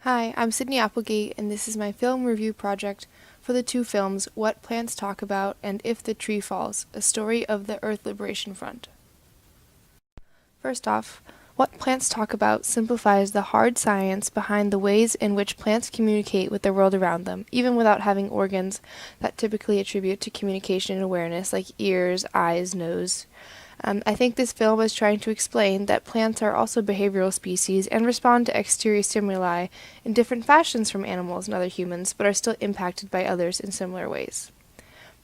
Hi, I'm Sydney Applegate, and this is my film review project for the two films What Plants Talk About and If the Tree Falls, a story of the Earth Liberation Front. First off, What Plants Talk About simplifies the hard science behind the ways in which plants communicate with the world around them, even without having organs that typically attribute to communication and awareness, like ears, eyes, nose. I think this film is trying to explain that plants are also behavioral species and respond to exterior stimuli in different fashions from animals and other humans, but are still impacted by others in similar ways.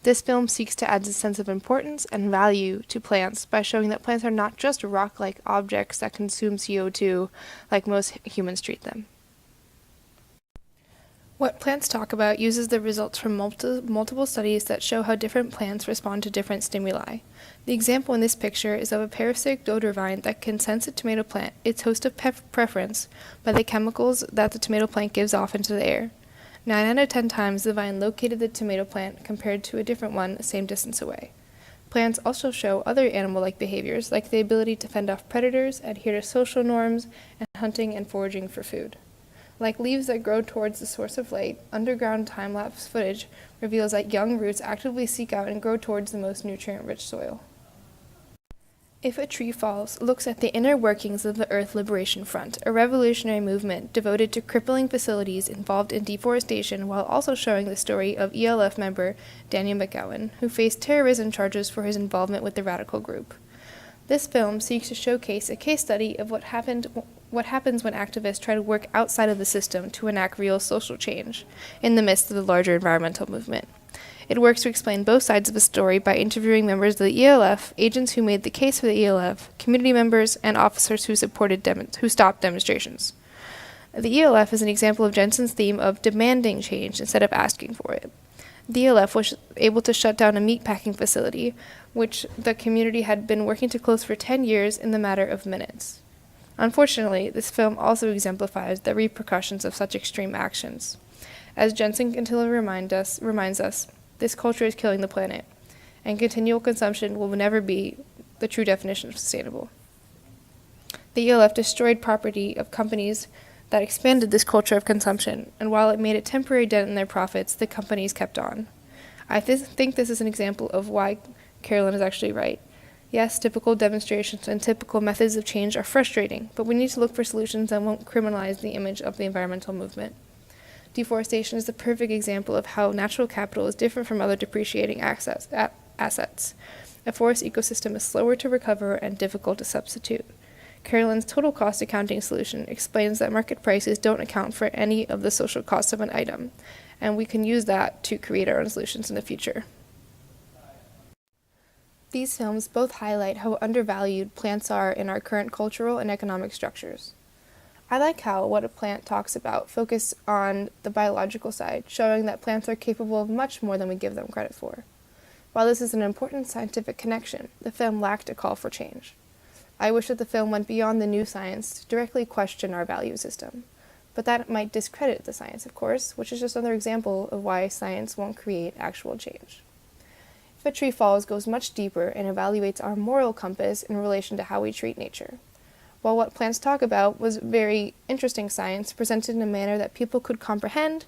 This film seeks to add a sense of importance and value to plants by showing that plants are not just rock-like objects that consume CO2 like most humans treat them. What Plants Talk About uses the results from multiple studies that show how different plants respond to different stimuli. The example in this picture is of a parasitic dodder vine that can sense a tomato plant, its host of preference, by the chemicals that the tomato plant gives off into the air. 9 out of 10 times the vine located the tomato plant compared to a different one the same distance away. Plants also show other animal-like behaviors, like the ability to fend off predators, adhere to social norms, and hunting and foraging for food. Like leaves that grow towards the source of light, underground time-lapse footage reveals that young roots actively seek out and grow towards the most nutrient-rich soil. If a Tree Falls looks at the inner workings of the Earth Liberation Front, a revolutionary movement devoted to crippling facilities involved in deforestation, while also showing the story of ELF member Daniel McGowan, who faced terrorism charges for his involvement with the radical group. This film seeks to showcase a case study of what happens when activists try to work outside of the system to enact real social change in the midst of the larger environmental movement. It works to explain both sides of the story by interviewing members of the ELF, agents who made the case for the ELF, community members, and officers who stopped demonstrations. The ELF is an example of Jensen's theme of demanding change instead of asking for it. The ELF was able to shut down a meatpacking facility, which the community had been working to close for 10 years in the matter of minutes. Unfortunately, this film also exemplifies the repercussions of such extreme actions. As Jensen continually reminds us, this culture is killing the planet, and continual consumption will never be the true definition of sustainable. The ELF destroyed property of companies that expanded this culture of consumption, and while it made a temporary dent in their profits, the companies kept on. I think this is an example of why Carolyn is actually right. Yes, typical demonstrations and typical methods of change are frustrating, but we need to look for solutions that won't criminalize the image of the environmental movement. Deforestation is the perfect example of how natural capital is different from other depreciating assets. A forest ecosystem is slower to recover and difficult to substitute. Carolyn's total cost accounting solution explains that market prices don't account for any of the social costs of an item, and we can use that to create our own solutions in the future. These films both highlight how undervalued plants are in our current cultural and economic structures. I like how What a Plant Talks About focus on the biological side, showing that plants are capable of much more than we give them credit for. While this is an important scientific connection, the film lacked a call for change. I wish that the film went beyond the new science to directly question our value system. But that might discredit the science, of course, which is just another example of why science won't create actual change. If a Tree Falls goes much deeper and evaluates our moral compass in relation to how we treat nature. While What Plants Talk About was very interesting science presented in a manner that people could comprehend,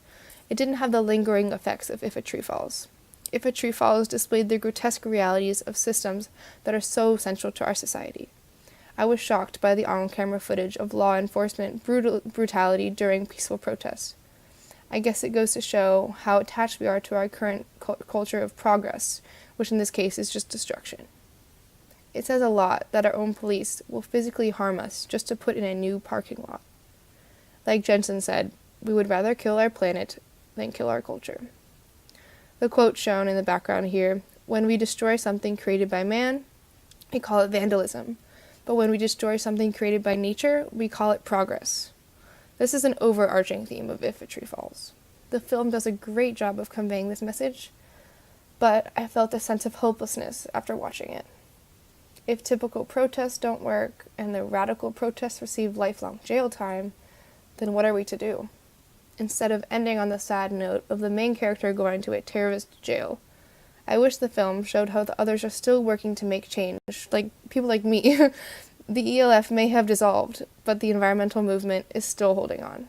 it didn't have the lingering effects of If a Tree Falls. If a Tree Falls displayed the grotesque realities of systems that are so central to our society. I was shocked by the on-camera footage of law enforcement brutality during peaceful protests. I guess it goes to show how attached we are to our current culture of progress, which in this case is just destruction. It says a lot that our own police will physically harm us just to put in a new parking lot. Like Jensen said, we would rather kill our planet than kill our culture. The quote shown in the background here, when we destroy something created by man, we call it vandalism. But when we destroy something created by nature, we call it progress. This is an overarching theme of If a Tree Falls. The film does a great job of conveying this message, but I felt a sense of hopelessness after watching it. If typical protests don't work and the radical protests receive lifelong jail time, then what are we to do? Instead of ending on the sad note of the main character going to a terrorist jail, I wish the film showed how the others are still working to make change, like people like me. The ELF may have dissolved, but the environmental movement is still holding on.